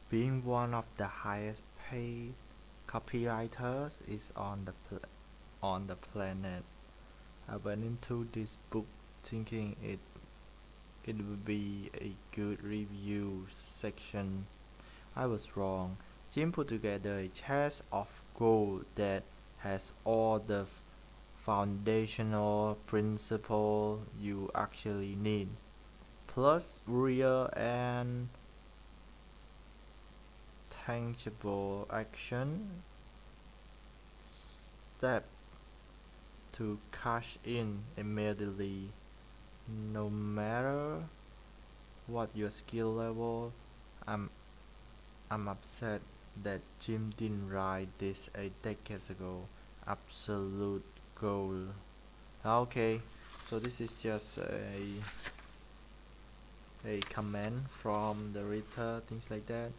Being one of the highest paid copywriters is on the planet. I went into this book thinking it would be a good review section. I was wrong. Jim put together a chest of gold that has all the foundational principles you actually need, plus real and tangible action step to cash in immediately, no matter what your skill level. I'm I'm upset that Jim didn't write this a decade ago. Absolute gold. Okay, so this is just a comment from the reader, things like that.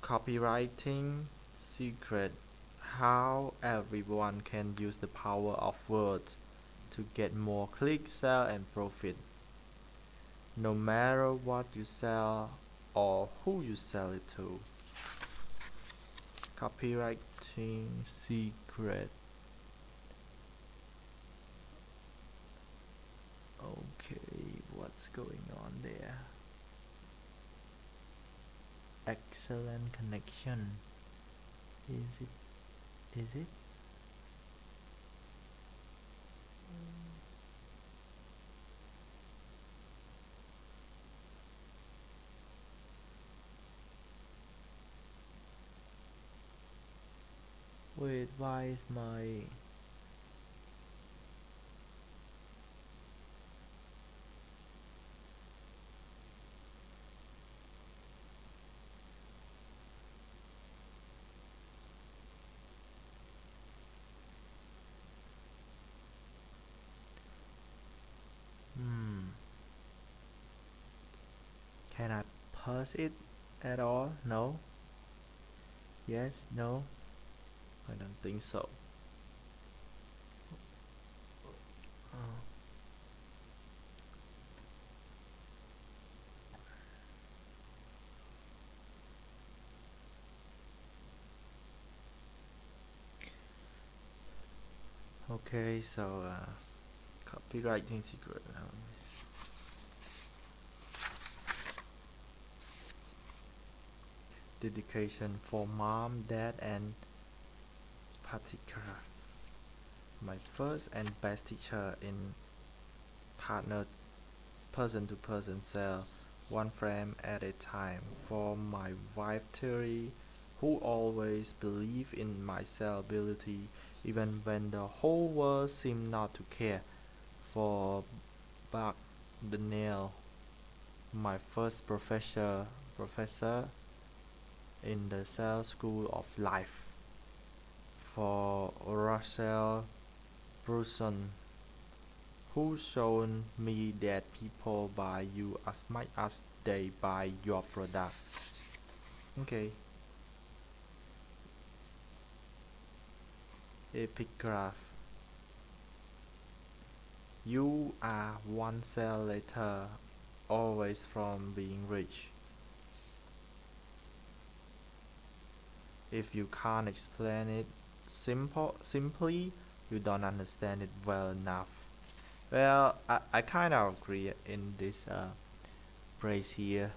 Copywriting secret: how everyone can use the power of words to get more clicks, sell, and profit. No matter what you sell or who you sell it to. Copywriting secret. Okay, what's going on there? Excellent connection. Is it? Is it? Wait, why is my... Can I pause it at all? No? Yes? No? I don't think so. Oh. Okay, so copywriting secret. Dedication for mom, dad, and particular. My first and best teacher in partner person-to-person sale, one frame at a time. For my wife Terry, who always believed in my sellability even when the whole world seemed not to care. For Buck Daniel, my first professor in the sales school of life. For Russell Brunson, who showed me that people buy you as much as they buy your product. Okay. Epigraph. You are one cell later, always from being rich. If you can't explain it simply, you don't understand it well enough. Well, I kind of agree in this phrase here.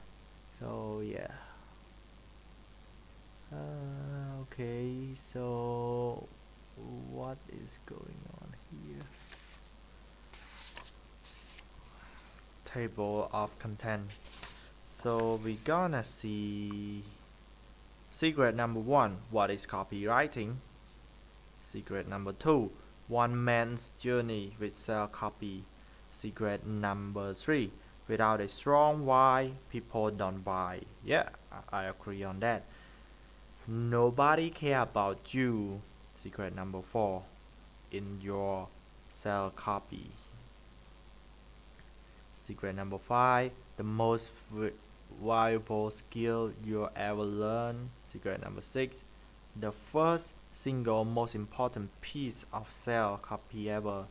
So yeah. Okay, so what is going on here? Table of content. So we're gonna see secret number 1, what is copywriting? Secret number 2, one man's journey with sell copy. Secret number 3, without a strong why, people don't buy. Yeah, I agree on that. Nobody care about you. Secret number 4, in your sell copy. Secret number 5, the most valuable skill you'll ever learn. Secret number 6, the first single most important piece of sell copy ever.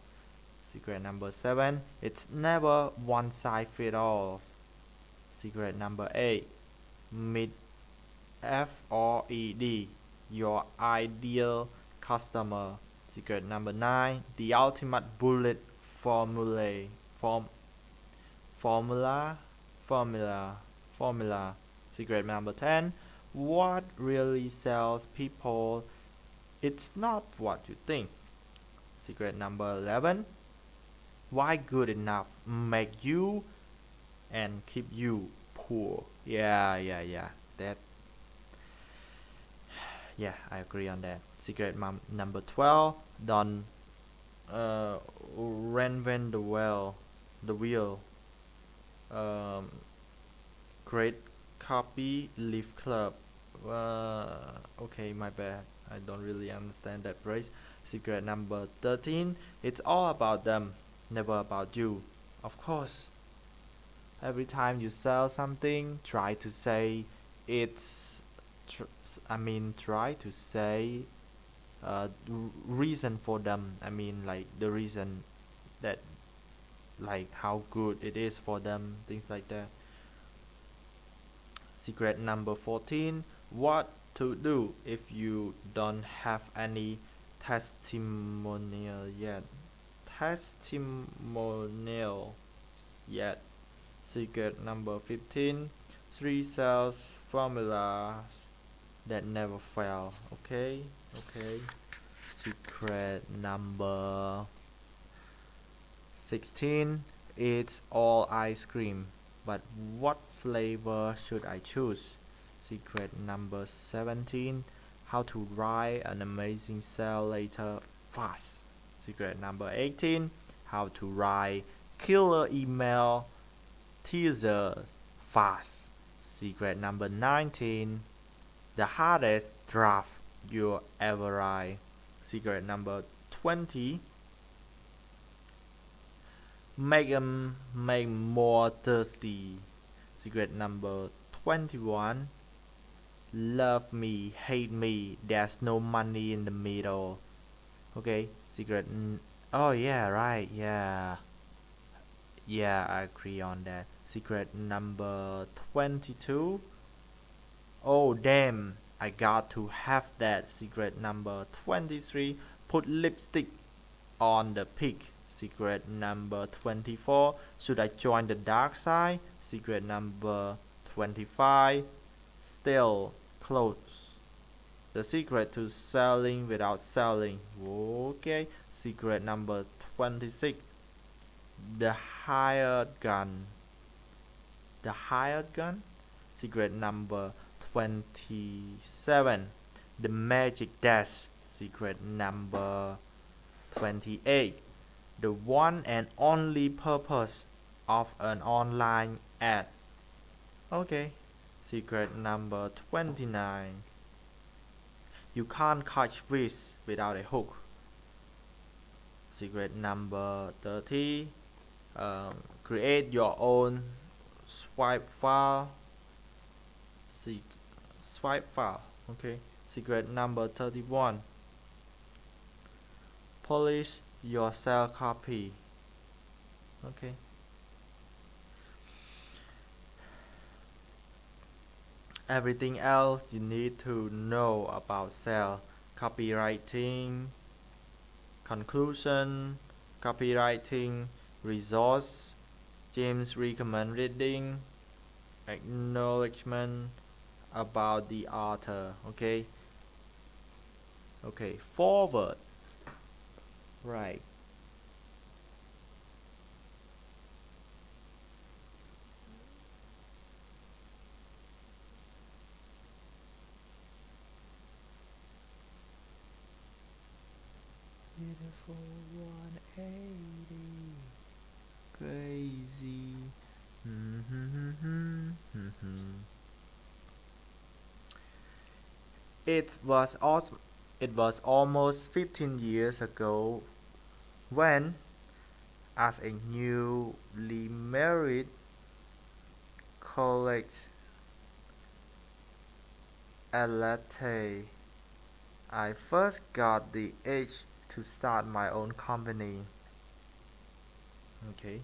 Secret number 7, it's never one size fits all. Secret number 8, meet FRED, your ideal customer. Secret number 9, the ultimate bullet formula. Formula, formula, formula. Secret number 10, what really sells people? It's not what you think. Secret number 11, why good enough make you and keep you poor? Yeah. That, yeah, I agree on that. Secret number 12, don't reinvent the wheel. Um, Great copy leaf club. Okay, my bad. I don't really understand that phrase. Secret number 13, it's all about them, never about you. Of course, every time you sell something, try to say it's try to say reason for them. Like the reason that, like how good it is for them, things like that. Secret number 14, what to do if you don't have any testimonial yet. Testimonial yet. Secret number 15, 3 sales formulas that never fail. Okay. Secret number 16, it's all ice cream, but what flavor should I choose? Secret number 17, how to write an amazing sales letter fast. Secret number 18, how to write killer email teaser fast. Secret number 19, the hardest draft you ever write. Secret number 20, make them make more thirsty. Secret number 21, love me, hate me, there's no money in the middle. Okay, secret oh yeah, right, yeah, I agree on that. Secret number 22, oh damn, I got to have that. Secret number 23, put lipstick on the pig. Secret number 24, should I join the dark side? Secret number 25, still clothes. The secret to selling without selling. Okay. Secret number 26, the hired gun. The hired gun. Secret number 27, the magic dash. Secret number 28, the one and only purpose of an online ad. Okay. Secret number 29, you can't catch fish without a hook. Secret number 30, create your own swipe file. Swipe file. Okay. Secret number 31, polish your sell copy. Okay. Everything else you need to know about sell copywriting. Conclusion, copywriting resource. James recommend reading. Acknowledgement about the author. Okay. Forward. Right. Beautiful 180. Crazy. It was awesome. It was almost 15 years ago when, as a newly married college athlete, I first got the itch to start my own company. Okay.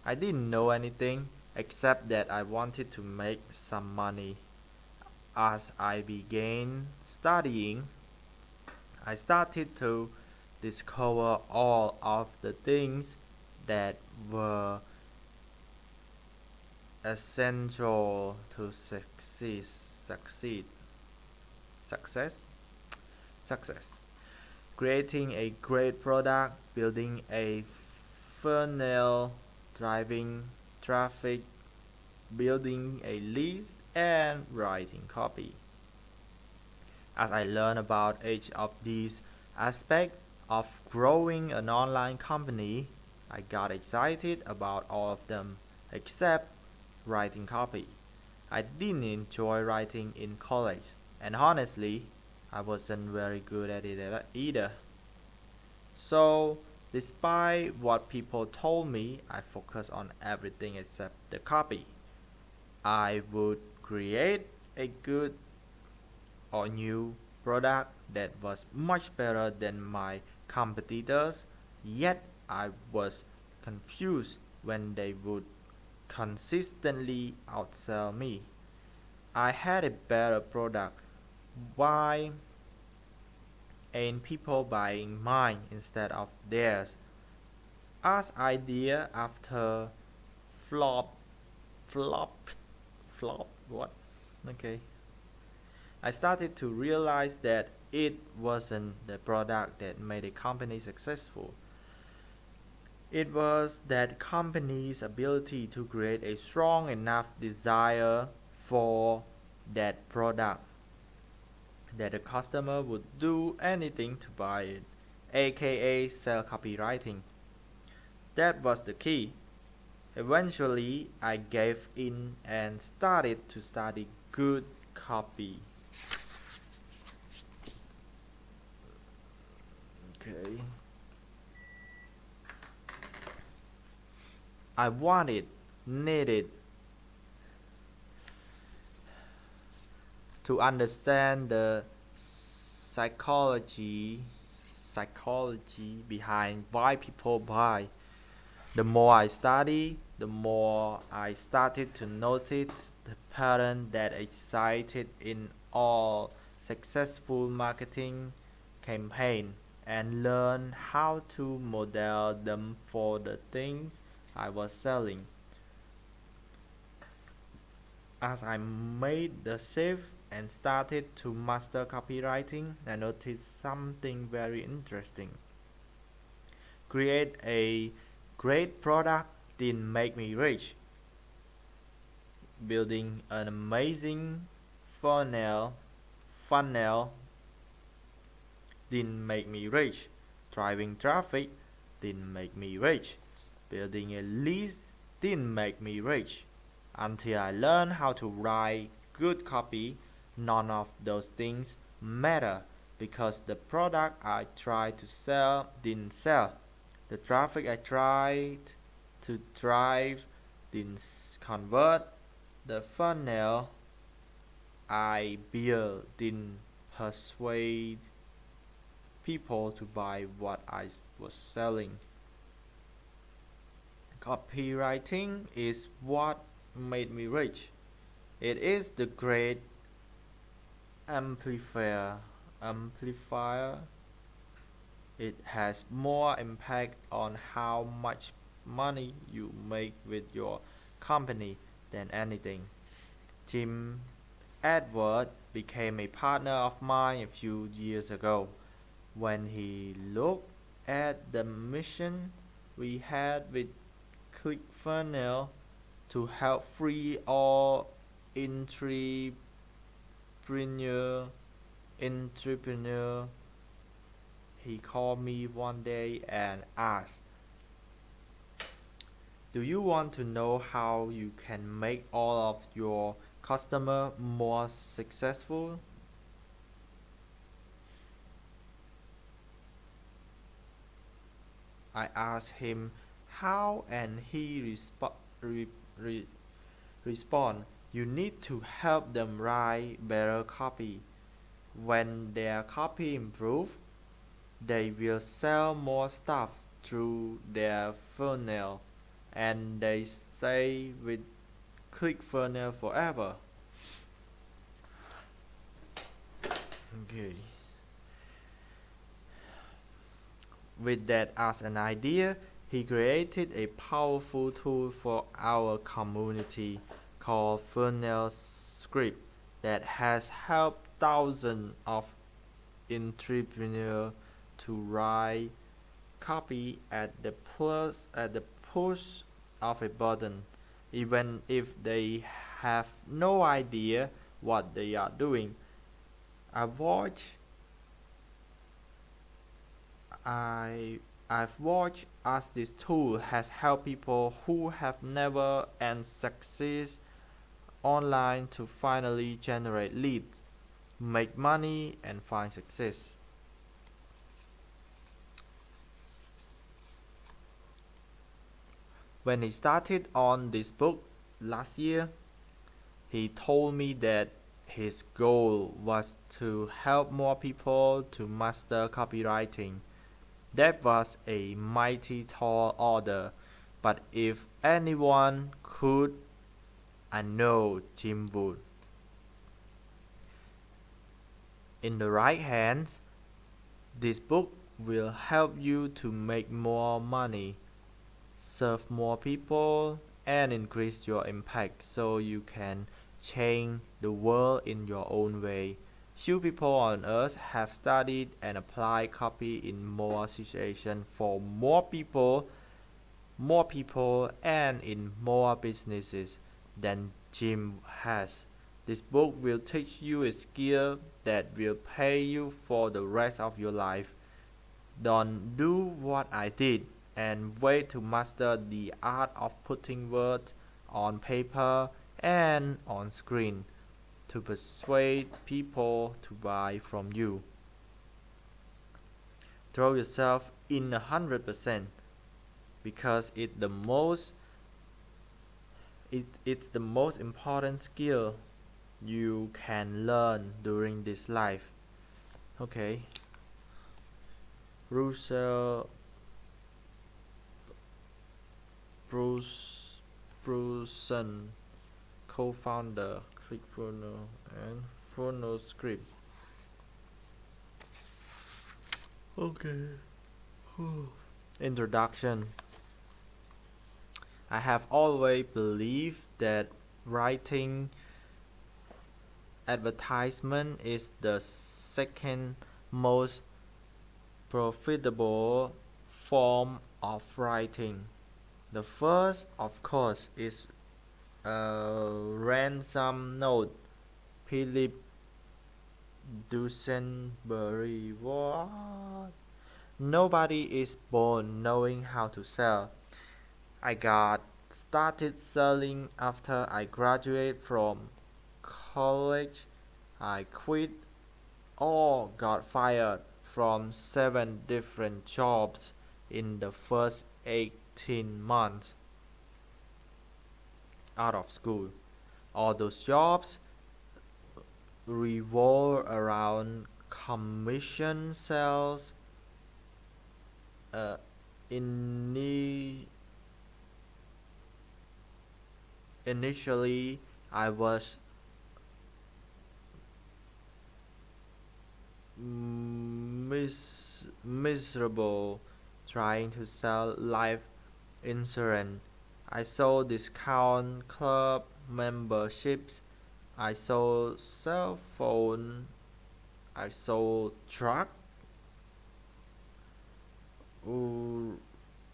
I didn't know anything except that I wanted to make some money. As I began studying, I started to discover all of the things that were essential to success, success. Creating a great product, building a funnel, driving traffic, building a list, and writing copy. As I learned about each of these aspects of growing an online company, I got excited about all of them except writing copy. I didn't enjoy writing in college, and honestly, I wasn't very good at it either. So, despite what people told me, I focused on everything except the copy. I would create a good or new product that was much better than my competitors, yet I was confused when they would consistently outsell me. I had a better product. Why ain't people buying mine instead of theirs? As idea after flop, flop, flop, what? Okay. I started to realize that it wasn't the product that made a company successful. It was that company's ability to create a strong enough desire for that product that the customer would do anything to buy it, aka sell copywriting. That was the key. Eventually, I gave in and started to study good copy. Okay. I needed to understand the psychology behind why people buy. The more I study, the more I started to notice the pattern that existed in all successful marketing campaign and learn how to model them for the things I was selling. As I made the shift and started to master copywriting, I noticed something very interesting. Create a great product didn't make me rich. Building an amazing funnel didn't make me rich. Driving traffic didn't make me rich. Building a list didn't make me rich. Until I learned how to write good copy, none of those things matter because the product I tried to sell didn't sell. The traffic I tried to drive didn't convert. The funnel I built didn't persuade people to buy what I was selling. Copywriting is what made me rich. It is the great amplifier. It has more impact on how much money you make with your company than anything. Tim Edward became a partner of mine a few years ago. When he looked at the mission we had with ClickFunnels to help free all entrepreneur, he called me one day and asked, "Do you want to know how you can make all of your customers more successful?" I asked him how and he respond, "You need to help them write better copy. When their copy improves, they will sell more stuff through their funnel and they stay with ClickFunnels forever." Okay. With that as an idea, he created a powerful tool for our community called Funnel Script that has helped thousands of entrepreneurs to write copy at the push of a button, even if they have no idea what they are doing. I watch I I've watched as this tool has helped people who have never and succeed online to finally generate leads, make money and find success. When he started on this book last year, he told me that his goal was to help more people to master copywriting. That was a mighty tall order, but if anyone could, I know Jim would. In the right hands, this book will help you to make more money, serve more people, and increase your impact so you can change the world in your own way. Few people on earth have studied and applied copy in more situations for more people, and in more businesses than Jim has. This book will teach you a skill that will pay you for the rest of your life. Don't do what I did and wait to master the art of putting words on paper and on screen to persuade people to buy from you. Throw yourself in 100% because it's the most important skill you can learn during this life. Okay. Russell Brunson, co-founder, ClickFunnels and Funnel Script. Okay. Introduction. I have always believed that writing advertisement is the second most profitable form of writing. The first, of course, is a ransom note. Philip Dusenberry. What? Nobody is born knowing how to sell. I got started selling after I graduated from college. I quit or got fired from 7 different jobs in the first 18 months out of school. All those jobs revolve around commission sales. Initially, I was miserable trying to sell life insurance. I sold discount club memberships. I sold cell phone. I sold truck,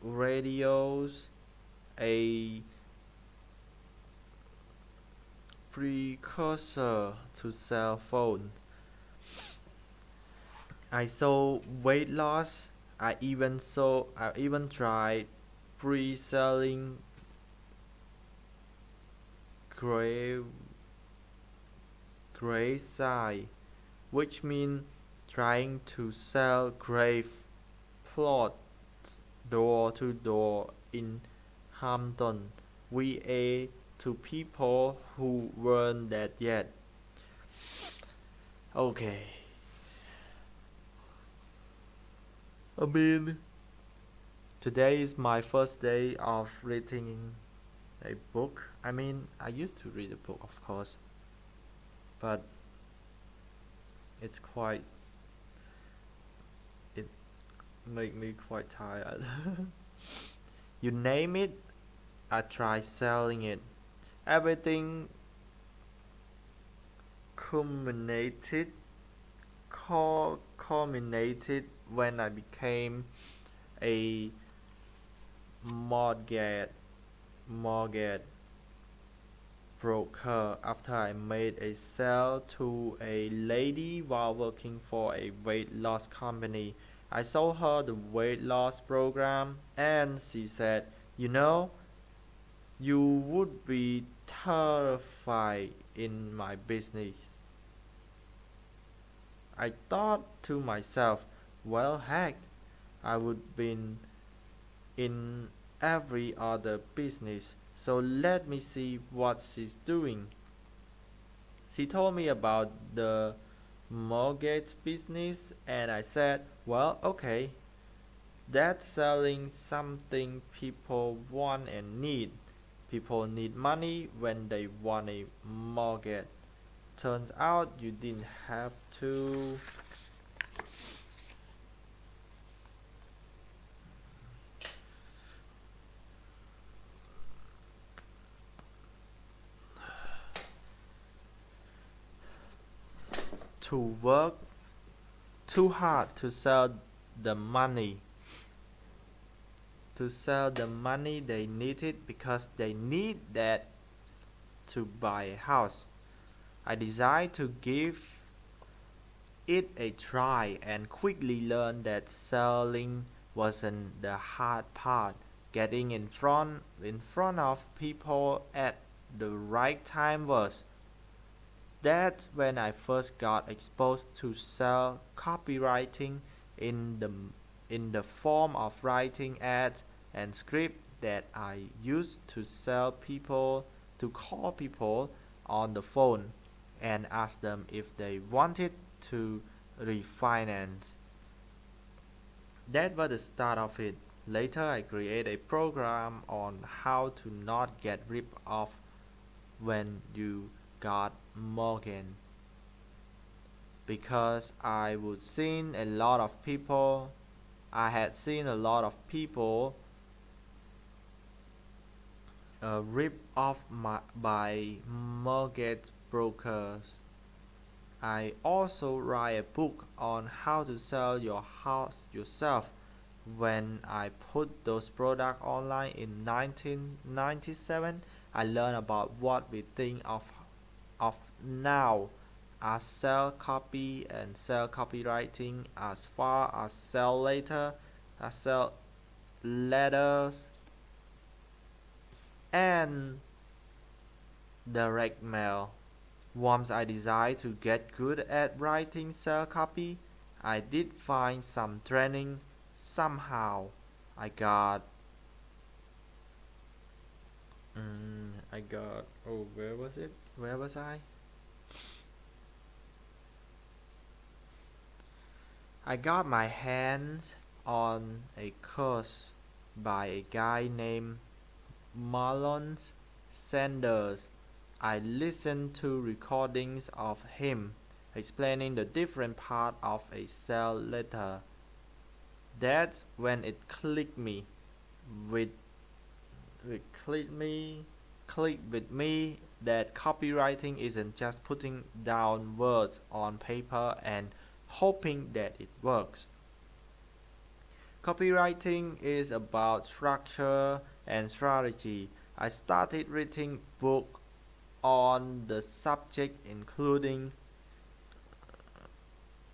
radios, a precursor to cell phone. I sold weight loss. I even tried pre-selling grave graveside, which means trying to sell grave plots door to door in Hampton, VA to people who weren't dead yet. Okay. I mean, today is my first day of reading a book. I mean, I used to read a book, of course, but It's quite, it make me quite tired. You name it, I try selling it. Everything culminated culminated when I became a mortgage mortgage broker after I made a sale to a lady while working for a weight loss company. I sold her the weight loss program and she said, "You know, you would be terrified in my business." I thought to myself, well, heck, I would been in every other business, so let me see what she's doing. She told me about the mortgage business, and I said, well, okay, that's selling something people want and need. People need money when they want a mortgage. Turns out you didn't have to work too hard the money to sell the money they needed because they need that to buy a house. I decided to give it a try and quickly learned that selling wasn't the hard part. Getting in front of people at the right time was. That's when I first got exposed to self copywriting in the in the form of writing ads and scripts that I used to call people on the phone and ask them if they wanted to refinance. That was the start of it. Later I created a program on how to not get ripped off when you got mortgage because I had seen a lot of people ripped off by mortgage brokers. I also write a book on how to sell your house yourself. When I put those products online in 1997, I learned about what we think of now as sell copy and sell copywriting as far as sell letters and direct mail. Once I decided to get good at writing sell copy, I did find some training. Somehow I got oh, where was it? Where was I? I got my hands on a course by a guy named Marlon Sanders. I listened to recordings of him explaining the different part of a sell letter. That's when it with clicked me clicked with me that copywriting isn't just putting down words on paper and hoping that it works. Copywriting is about structure and strategy. I started reading books on the subject including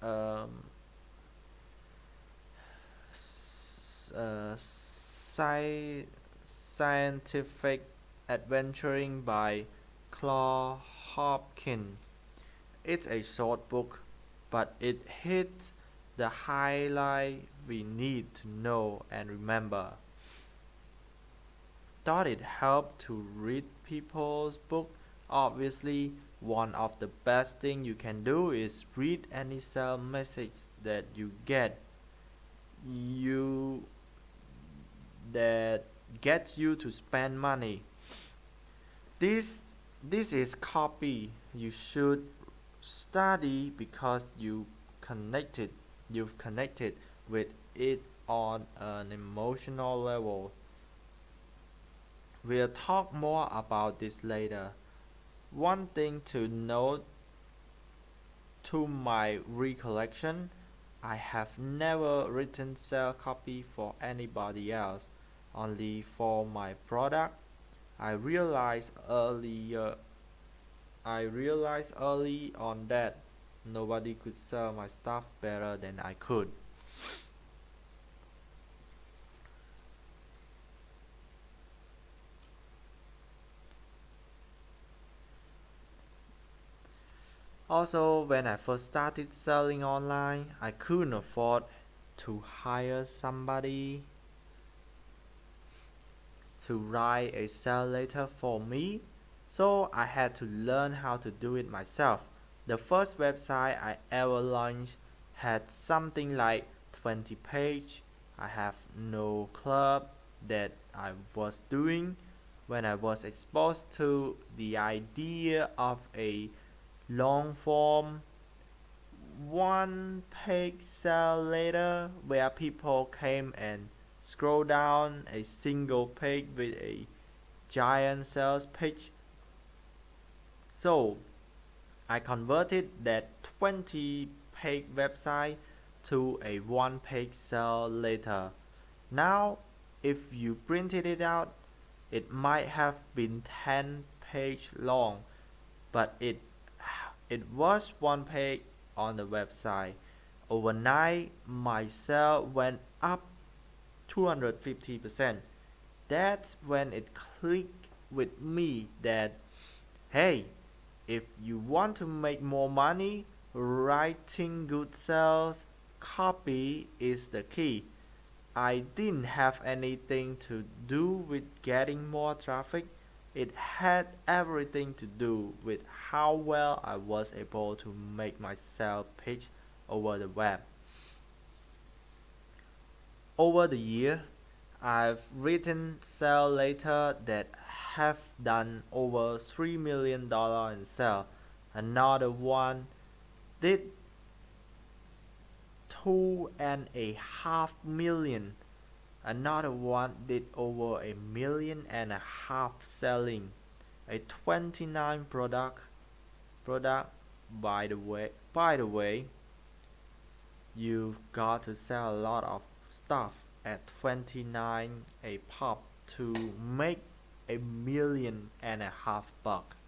um, scientific adventuring by Claude Hopkins. It's a short book, but it hits the highlight we need to know and remember. Thought it helped to read people's book. Obviously, one of the best thing you can do is read any sales message that you get. You that gets you to spend money. This this is copy. You should study because you've connected with it on an emotional level. We'll talk more about this later. One thing to note, to my recollection, I have never written sell copy for anybody else, only for my product. I realized earlier I realized early on that nobody could sell my stuff better than I could. Also, when I first started selling online, I couldn't afford to hire somebody to write a sell letter for me, so I had to learn how to do it myself. The first website I ever launched had something like 20 pages. I have no clue that I was doing when I was exposed to the idea of a long form one page sell letter where people came and scroll down a single page with a giant sales page. So I converted that 20 page website to a one page sell letter. Now if you printed it out, it might have been 10 page long, but it was one page on the website. Overnight my sale went up 250%. That's when it clicked with me that, hey, if you want to make more money, writing good sales copy is the key. I didn't have anything to do with getting more traffic. It had everything to do with how well I was able to make my sales pitch over the web. Over the year, I've written sales letters that have done over $3 million in sales. Another one did 2.5 million. Another one did over 1.5 million selling a 29 product. By the way, you've got to sell a lot of stuff at 29 a pop to make 1.5 million bucks.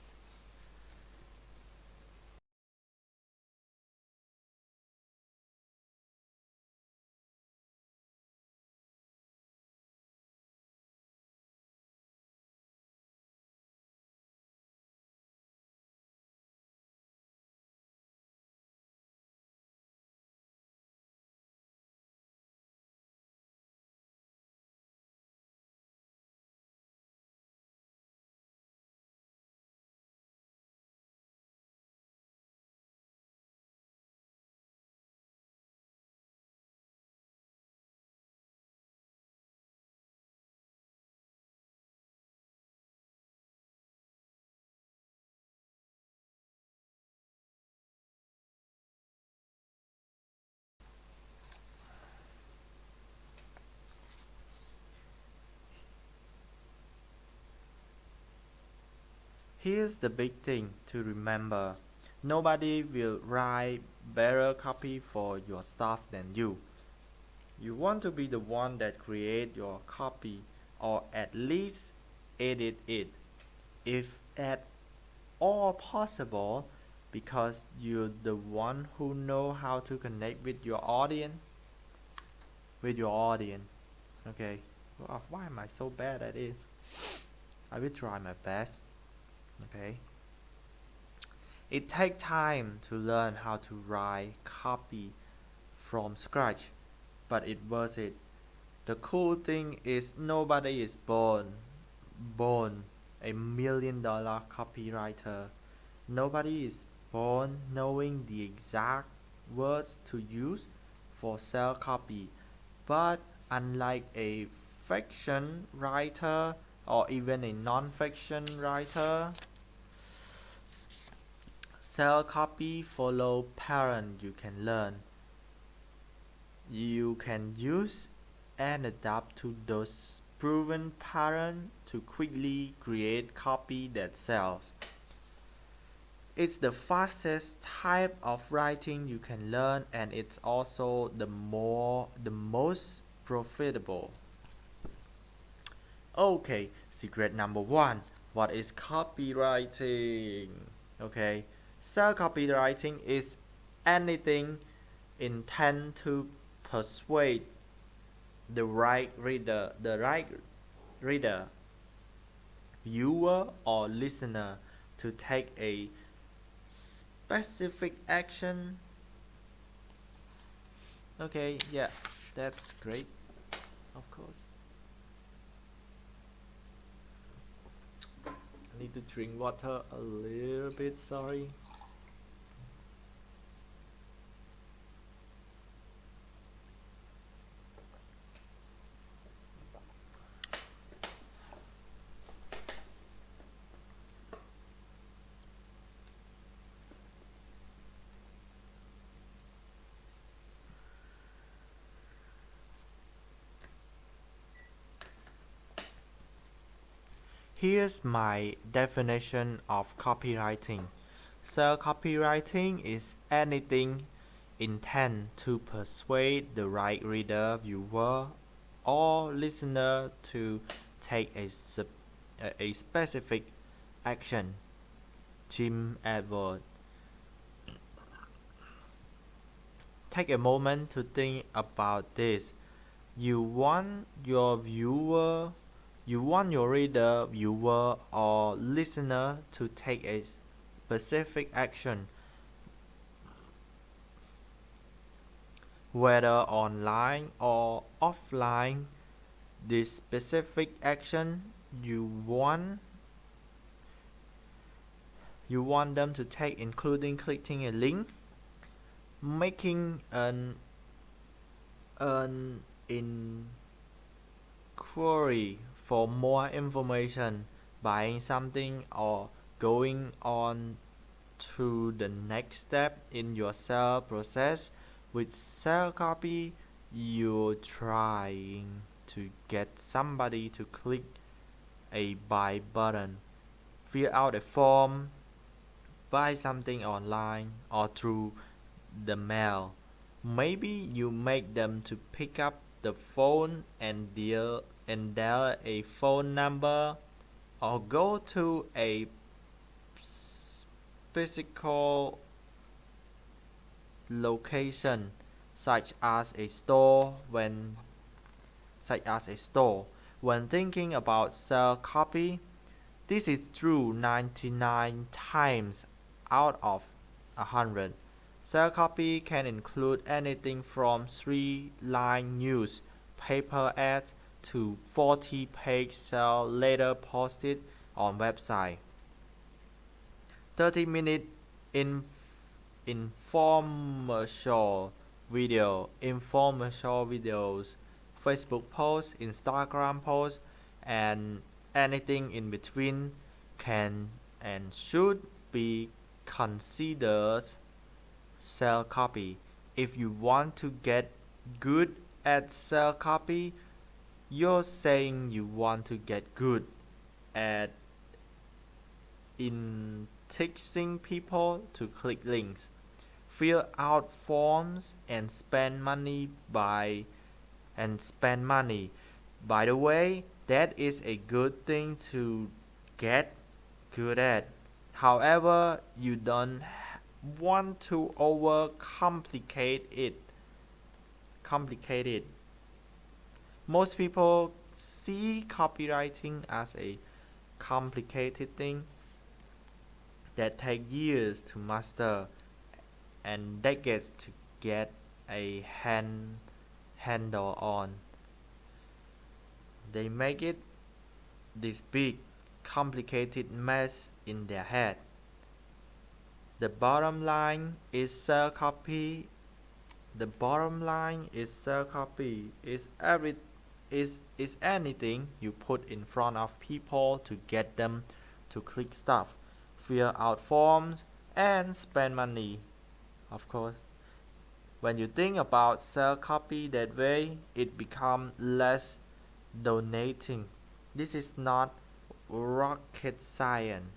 Here's the big thing to remember. Nobody will write better copy for your stuff than you. You want to be the one that create your copy or at least edit it, if at all possible, because you're the one who know how to connect with your audience. Okay. Why am I so bad at it? I will try my best. Okay. It takes time to learn how to write copy from scratch, but it's worth it. The cool thing is nobody is born $1 million copywriter. Nobody is born knowing the exact words to use for sell copy. But unlike a fiction writer or even a non-fiction writer, Sell copy follow pattern you can learn. You can use and adapt to those proven patterns to quickly create copy that sells. It's the fastest type of writing you can learn, and it's also the most profitable. Okay, secret number one. What is copywriting? Okay, so copywriting is anything intend to persuade the right reader, viewer, or listener to take a specific action. Okay, yeah, that's great, of course. I need to drink water a little bit, sorry. Here's my definition of copywriting. So copywriting is anything intend to persuade the right reader, viewer, or listener to take a specific action. Jim Edward. Take a moment to think about this. You want your reader, viewer, or listener to take a specific action, whether online or offline. This specific action you want them to take including clicking a link, making an inquiry for more information, buying something, or going on to the next step in your sales process. With sell copy, you're trying to get somebody to click a buy button, fill out a form, buy something online or through the mail. Maybe you make them to pick up the phone and dial a phone number, or go to a physical location such as a store. When thinking about sell copy, this is true 99 times out of 100. Sell copy can include anything from 3-line news paper ads to 40-page sell letter posted on website. 30-minute infomercial videos, Facebook posts, Instagram posts, and anything in between can and should be considered sell copy. If you want to get good at sell copy, you're saying you want to get good at enticing people to click links, fill out forms, and spend money. By the way, that is a good thing to get good at. However, you don't want to overcomplicate it. Most people see copywriting as a complicated thing that takes years to master and decades to get a handle on. They make it this big, complicated mess in their head. The bottom line is sell copy. Is anything you put in front of people to get them to click stuff, fill out forms, and spend money, of course. When you think about sell copy that way, it becomes less donating. This is not rocket science.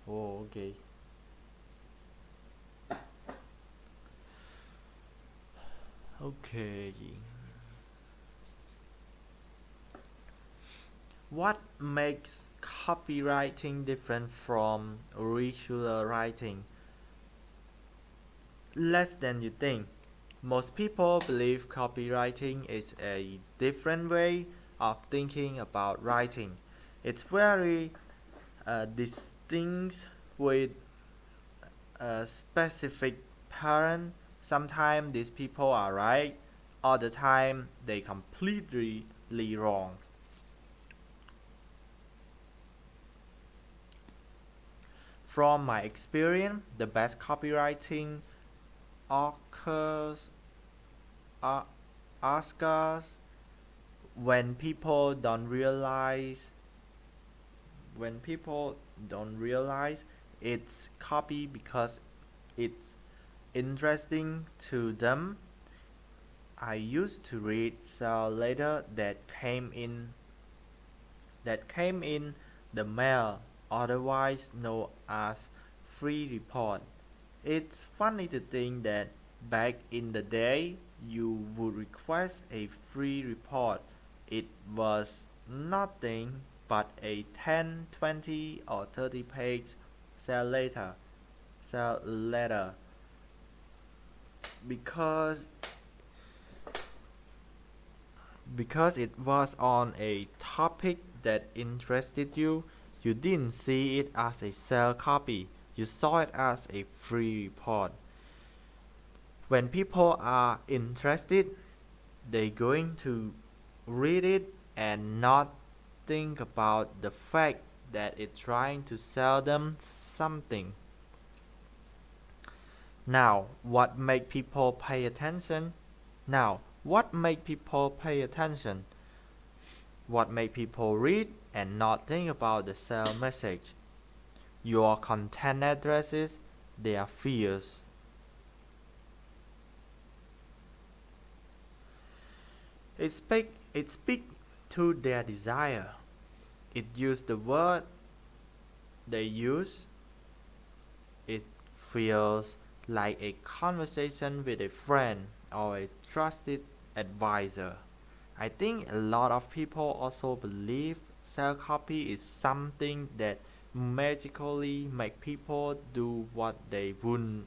Oh, okay. Okay. What makes copywriting different from regular writing? Less than you think. Most people believe copywriting is a different way of thinking about writing. It's very distinct with a specific pattern. Sometimes these people are right, all the time they completely wrong. From my experience, the best copywriting occurs occurs when people don't realize it's copy because it's interesting to them. I used to read a letter that came in the mail, otherwise known as free report. It's funny to think that back in the day you would request a free report. It was nothing but a 10, 20 or 30 page sell letter because it was on a topic that interested you. You didn't see it as a sell copy, you saw it as a free report. When people are interested, they're going to read it and not think about the fact that it's trying to sell them something. Now, what make people pay attention? What make people read and not think about the sale message? Your content addresses their fears. It speak to their desire. It use the word they use. It feels like a conversation with a friend or a trusted advisor. I think a lot of people also believe sell copy is something that magically make people do what they wouldn't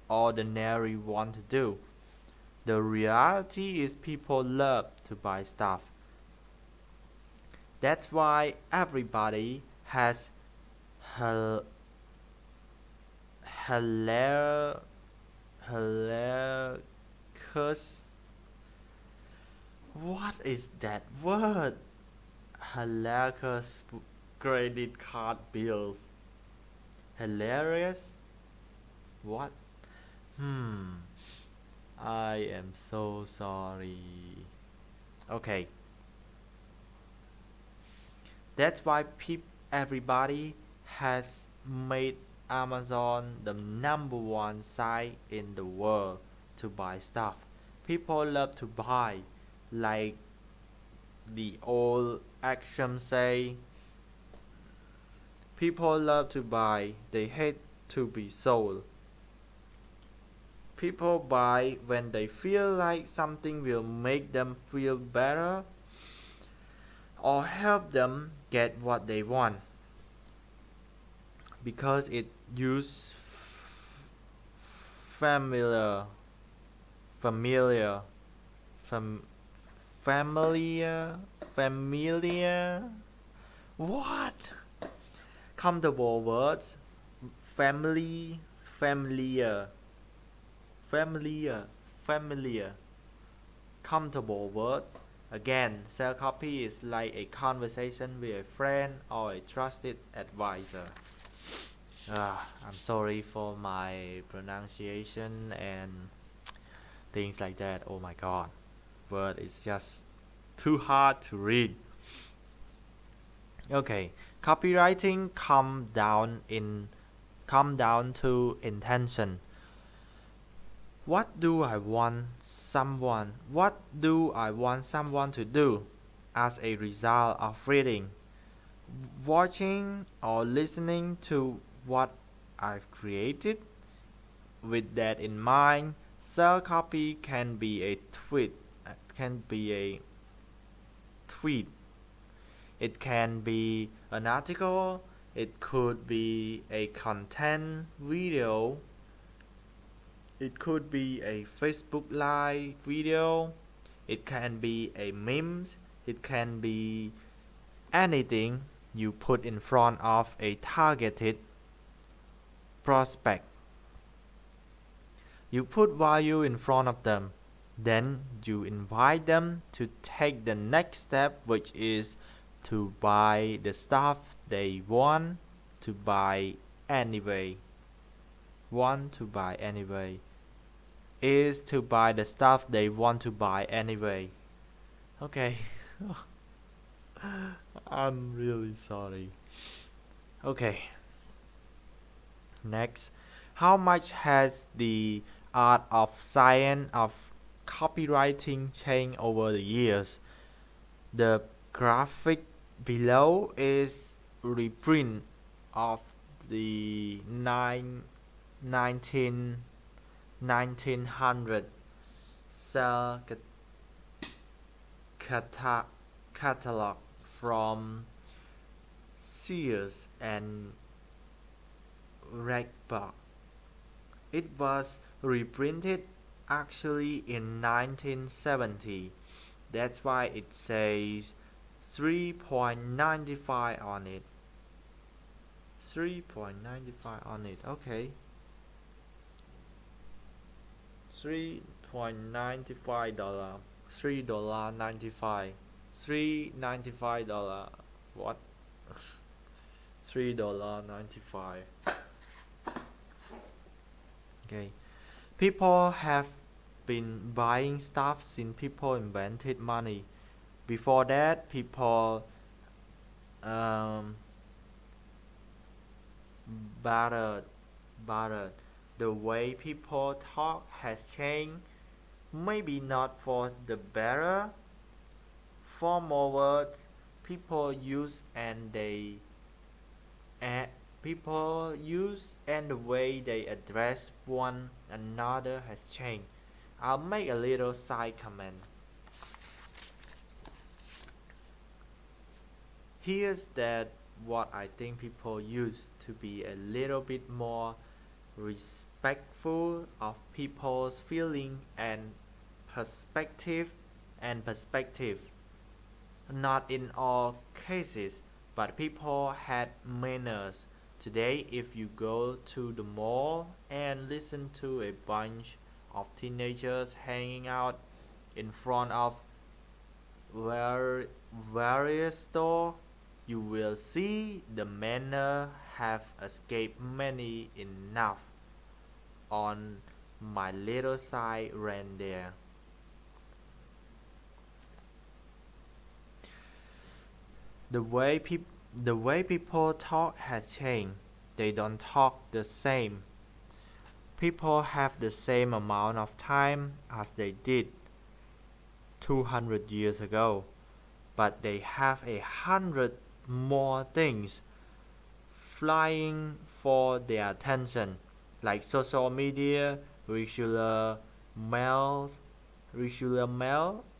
ordinarily want to do. The reality is people love to buy stuff. That's why everybody has hilarious what is that word? Hilarious credit card bills. Hilarious? What? I am so sorry. Okay. That's why everybody has made Amazon the #1 site in the world to buy stuff. People love to buy, like the old axiom say. People love to buy, they hate to be sold. People buy when they feel like something will make them feel better or help them get what they want, because it uses familiar familiar fam, familiar what comfortable words, family, familiar, familiar, comfortable words. Again, sell copy is like a conversation with a friend or a trusted advisor. I'm sorry for my pronunciation and things like that. Oh my god, word is just too hard to read. Okay, copywriting comes down in come down to intention. What do I want someone to do as a result of reading, watching, or listening to what I've created? With that in mind, self-copy can be a tweet. It can be an article. It could be a content video. It could be a Facebook Live video. It can be a memes. It can be anything you put in front of a targeted prospect. You put value in front of them. Then you invite them to take the next step, which is to buy the stuff they want to buy anyway. Is to buy the stuff they want to buy anyway. Okay. I'm really sorry. Okay. Next, how much has the art of science of copywriting changed over the years? The graphic below is reprint of the 1900 cell catalog from Sears and Roebuck. It was reprinted actually in 1970. That's why it says 3.95 on it. 3.95 on it. Okay. $3.95. $3.95. $3.95. What? $3.95. Okay. People have been buying stuff since people invented money. Before that, people bartered. The way people talk has changed. Maybe not for the better. For more words people use and the way they address one another has changed. I'll make a little side comment. Here's that what I think people used to be a little bit more respectful of people's feeling and perspective. Not in all cases, but people had manners. Today, if you go to the mall and listen to a bunch of teenagers hanging out in front of various stores, you will see the manner have escaped many enough on my little side ran there. The way people talk has changed. They don't talk the same. People have the same amount of time as they did 200 years ago, but they have 100 more things flying for their attention, like social media, regular mail,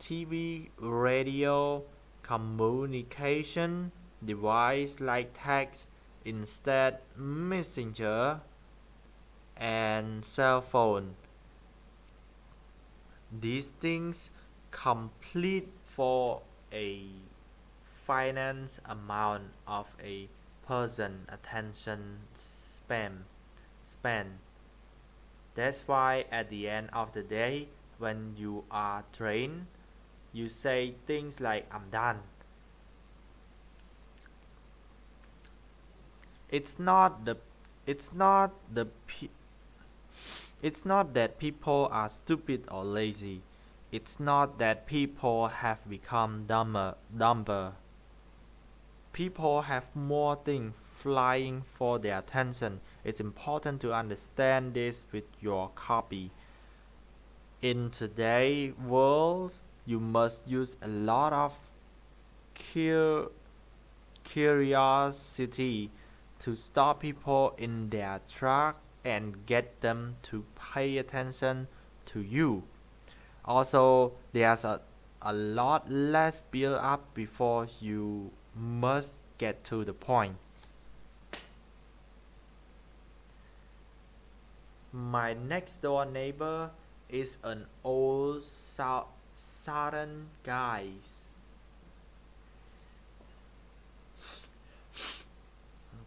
TV, radio, communication device like text, instant messenger, and cell phone. These things complete for a finite amount of a person attention span. That's why at the end of the day, when you are trained, you say things like I'm done. It's not that people are stupid or lazy. It's not that people have become dumber. People have more things flying for their attention, It's important to understand this with your copy. In today's world, you must use a lot of curiosity to stop people in their track and get them to pay attention to you. Also, there's a lot less build up before you must get to the point. My next door neighbor is an old southern guy.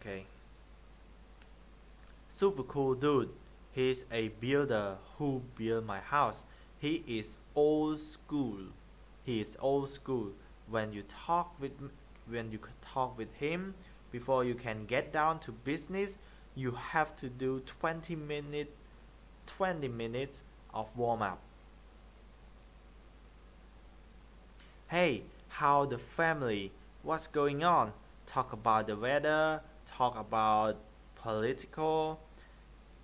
Okay. Super cool dude. He's a builder who built my house. He is old school. He is old school. When you talk with him, before you can get down to business, you have to do 20 minutes of warm up. Hey, how the family? What's going on? Talk about the weather, talk about political,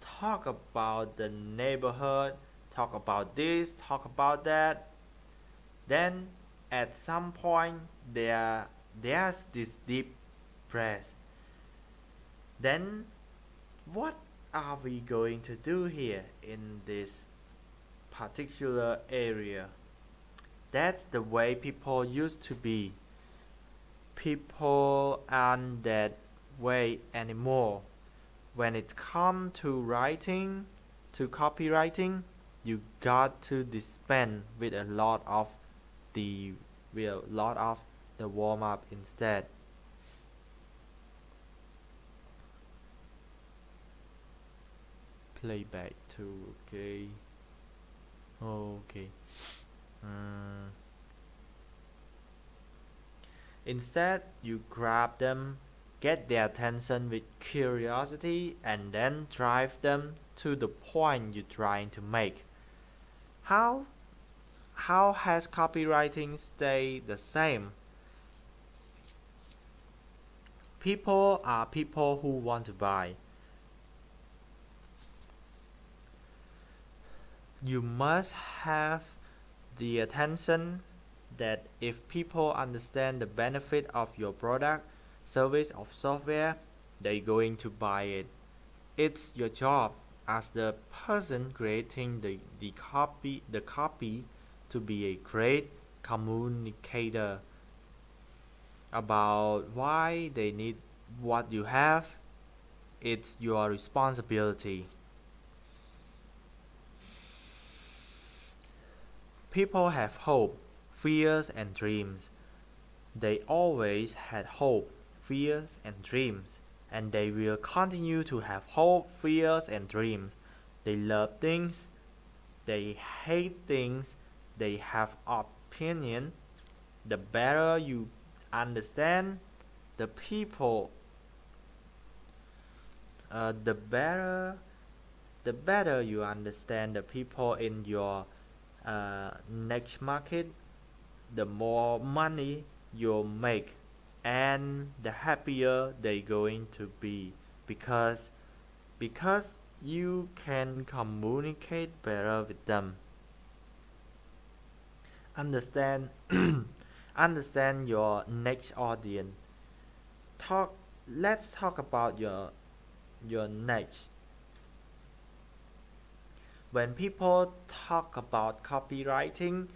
talk about the neighborhood, talk about this, talk about that. Then at some point there's this deep breath. Then what are we going to do here in this particular area? That's the way people used to be. People aren't that way anymore. When it comes to writing, to copywriting, you got to dispense with a lot of the warm up instead. Playback too. Okay. Okay. Instead, you grab them, get their attention with curiosity, and then drive them to the point you're trying to make. How has copywriting stayed the same? People are people who want to buy. You must have the attention that if people understand the benefit of your product, service, or software, they're going to buy it. It's your job as the person creating the copy to be a great communicator about why they need what you have. It's your responsibility. People have hope, fears, and dreams. They always had hope, fears, and dreams, and they will continue to have hope, fears, and dreams. They love things, they hate things, they have opinion. The better you understand the people, the better you understand the people in your next market, the more money you'll make and the happier they're going to be because you can communicate better with them. Understand understand your next audience. Let's talk about your niche. When people talk about copywriting,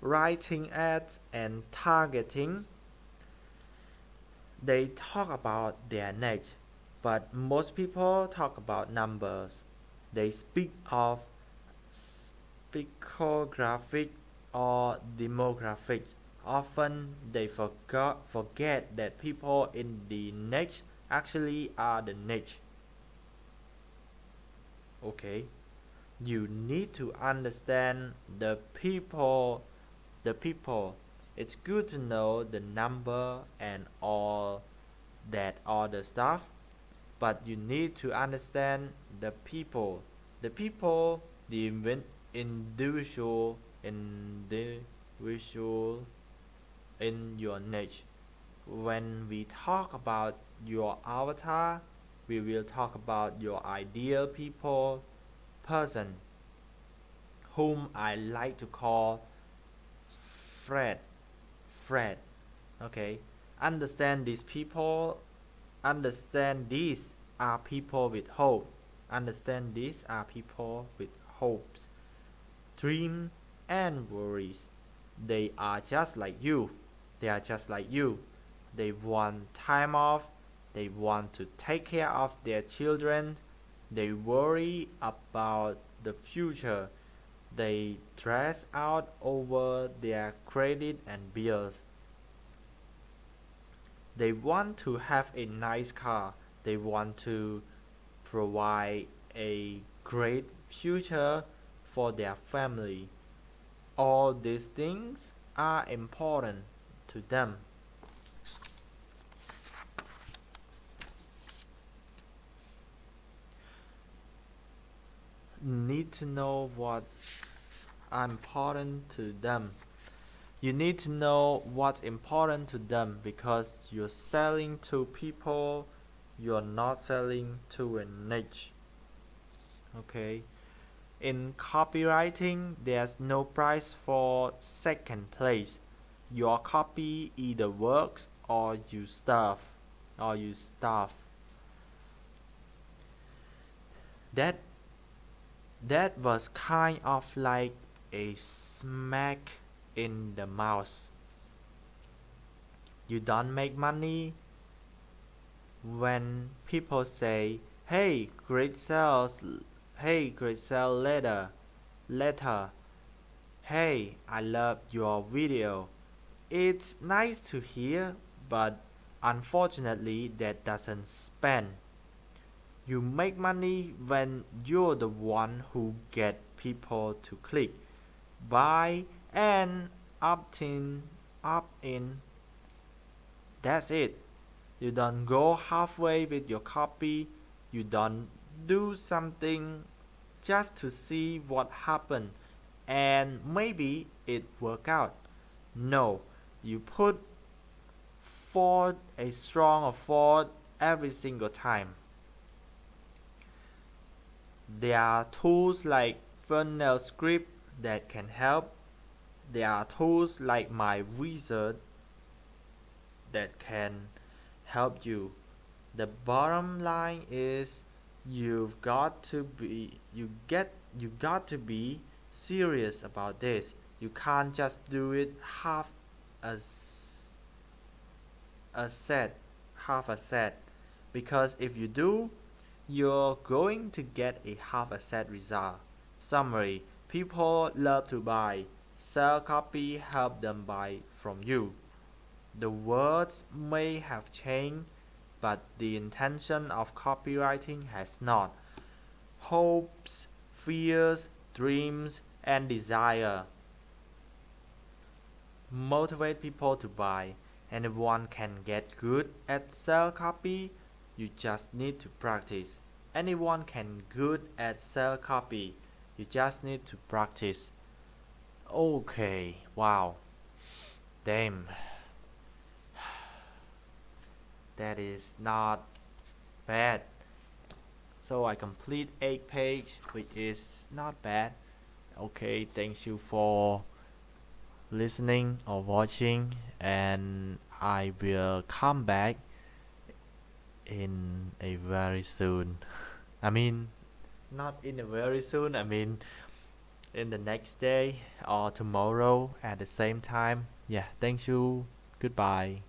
writing ads, and targeting, they talk about their niche, but most people talk about numbers. They speak of psychographic or demographics. Often they forget that people in the niche actually are the niche. Okay, you need to understand the people. It's good to know the number and all that other stuff, but you need to understand the people. The people, the individual in your niche. When we talk about your avatar, we will talk about your ideal people, person, whom I like to call Fred. Fred. Okay. Understand these people. Understand these are people with hope. Understand these are people with hopes, dreams, and worries. They are just like you. They are just like you. They want time off. They want to take care of their children. They worry about the future. They stress out over their credit and bills. They want to have a nice car. They want to provide a great future for their family. All these things are important to them. Need to know what are important to them. You need to know what's important to them because you're selling to people, you're not selling to a niche. Okay. In copywriting, there's no prize for second place. Your copy either works or you starve. Or you starve. That that was kind of like a smack in the mouth. You don't make money when people say, "Hey, great sales! Hey, great sale letter! Hey, I love your video." It's nice to hear, but unfortunately, that doesn't spend. You make money when you're the one who get people to click, buy, and opt in. That's it. You don't go halfway with your copy. You don't do something just to see what happens and maybe it work out. No, you put forth a strong effort every single time. There are tools like funnel script that can help. There are tools like my wizard that can help you. The bottom line is you got to be serious about this. You can't just do it a, a set, half a set. Because if you do, you're going to get a half a set result. Summary: people love to buy. Sell copy help them buy from you. The words may have changed, but the intention of copywriting has not. Hopes, fears, dreams, and desire motivate people to buy. Anyone can get good at sell copy. You just need to practice. Anyone can good at sell copy. You just need to practice. Okay, wow. Damn. That is not bad. So I complete 8 page, which is not bad. Okay, thank you for listening or watching, and I will come back in a very soon. I mean, not in a very soon, I mean in the next day or tomorrow at the same time. Yeah, thank you. Goodbye.